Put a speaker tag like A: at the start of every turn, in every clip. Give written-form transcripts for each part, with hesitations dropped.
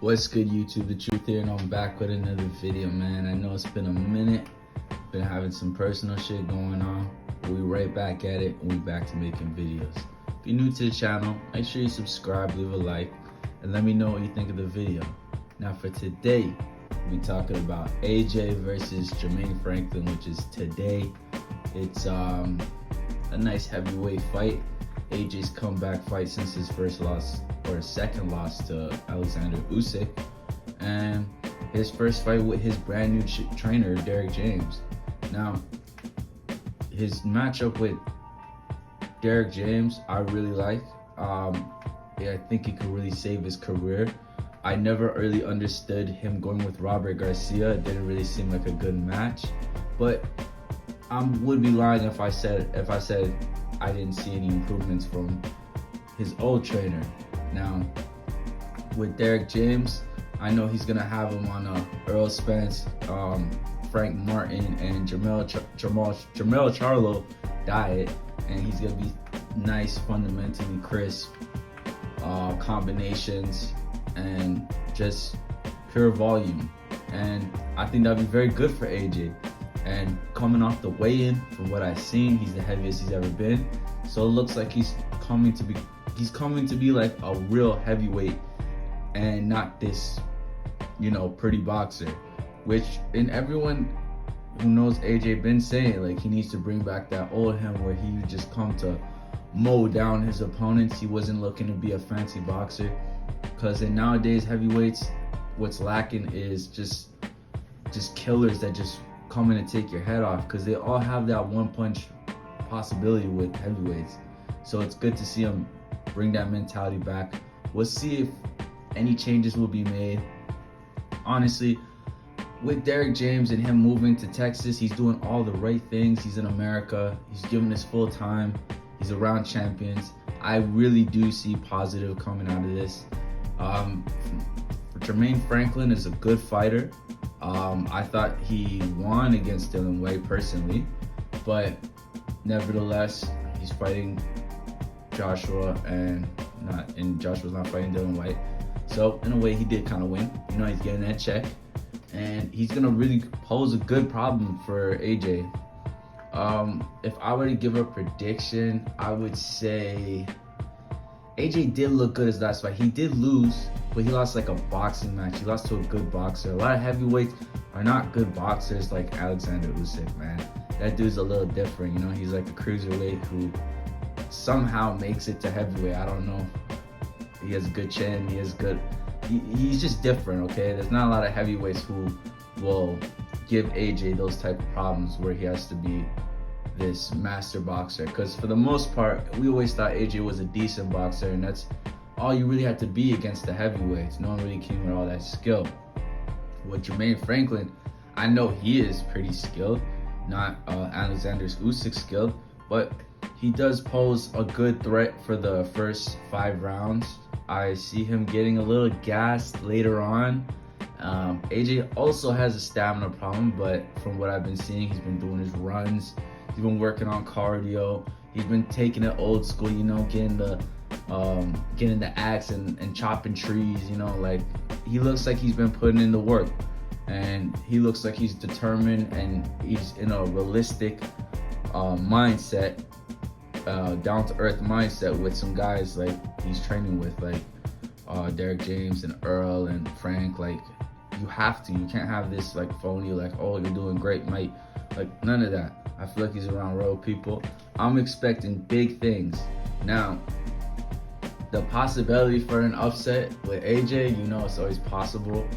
A: What's good, YouTube? The Truth here, and I'm back with another video, man. I know it's been a minute. Been having some personal shit going on. We right back at it, and we back to making videos. If you're new to the channel, make sure you subscribe, leave a like, and let me know what you think of the video. Now for today, we'll be talking about AJ versus Jermaine Franklin, which is today. It's a nice heavyweight fight. AJ's comeback fight since his first loss, or second loss to Alexander Usyk, and his first fight with his brand new trainer, Derrick James. Now, his matchup with Derrick James, I really like. I think he could really save his career. I never really understood him going with Robert Garcia. It didn't really seem like a good match, but I would be lying if I said I didn't see any improvements from his old trainer. Now, with Derrick James, I know he's gonna have him on a Earl Spence, Frank Martin, and Jermell Charlo diet, and he's gonna be nice, fundamentally crisp combinations, and just pure volume. And I think that'd be very good for AJ. And coming off the weigh-in, from what I've seen, he's the heaviest he's ever been. So it looks like he's coming to be like a real heavyweight, and not this, pretty boxer. Which, in everyone who knows AJ been saying, like, he needs to bring back that old him where he would just come to mow down his opponents. He wasn't looking to be a fancy boxer. Because in nowadays heavyweights, what's lacking is just killers that just come in and take your head off, because they all have that one punch possibility with heavyweights. So it's good to see him bring that mentality back. We'll see if any changes will be made. Honestly, with Derrick James and him moving to Texas, he's doing all the right things. He's in America. He's giving his full time. He's around champions. I really do see positive coming out of this. Jermaine Franklin is a good fighter. I thought he won against Dillian Whyte personally, but nevertheless, he's fighting Joshua, and Joshua's not fighting Dillian Whyte. So in a way, he did kind of win. He's getting that check, and he's gonna really pose a good problem for AJ. If I were to give a prediction, I would say AJ did look good his last fight. He did lose, but he lost like a boxing match. He lost to a good boxer. A lot of heavyweights are not good boxers like Alexander Usyk, man. That dude's a little different, He's like a cruiserweight who somehow makes it to heavyweight. I don't know. He has a good chin. He's just different, okay? There's not a lot of heavyweights who will give AJ those type of problems where he has to be this master boxer, because for the most part, we always thought AJ was a decent boxer, and that's all you really had to be against the heavyweights. No one really came with all that skill. With Jermaine Franklin, I know he is pretty skilled, not Alexander Usyk skilled, but he does pose a good threat for the first 5 rounds. I see him getting a little gassed later on. AJ also has a stamina problem, but from what I've been seeing, he's been doing his runs. He's been working on cardio. He's been taking it old school, getting the axe and chopping trees, like, he looks like he's been putting in the work, and he looks like he's determined, and he's in a realistic mindset, down to earth mindset with some guys like he's training with, like Derrick James and Earl and Frank. Like, you can't have this like phony, like, oh, you're doing great, mate. Like, none of that. I feel like he's around real people. I'm expecting big things. Now, the possibility for an upset with AJ, it's always possible.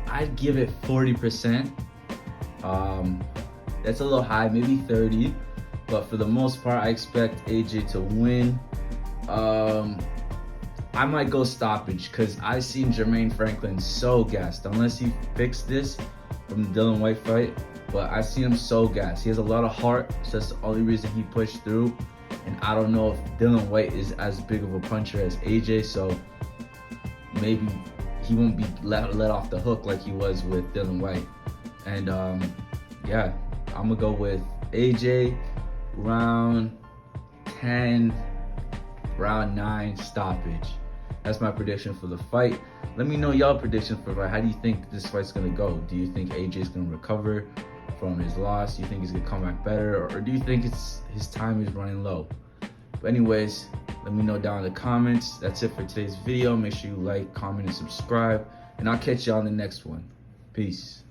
A: I'd give it 40%. That's a little high, maybe 30. But for the most part, I expect AJ to win. I might go stoppage, because I've seen Jermaine Franklin so gassed. Unless he fixed this from the Dillian Whyte fight, but I've seen him so gassed. He has a lot of heart, so that's the only reason he pushed through. And I don't know if Dillian Whyte is as big of a puncher as AJ, so maybe he won't be let off the hook like he was with Dillian Whyte. And yeah, I'm gonna go with AJ round 10, round 9 stoppage. That's my prediction for the fight. Let me know y'all prediction for the fight. How do you think this fight's gonna go? Do you think AJ's gonna recover from his loss? Do you think he's gonna come back better, or do you think his time is running low? But anyways, let me know down in the comments. That's it for today's video. Make sure you like, comment, and subscribe, and I'll catch y'all in the next one. Peace.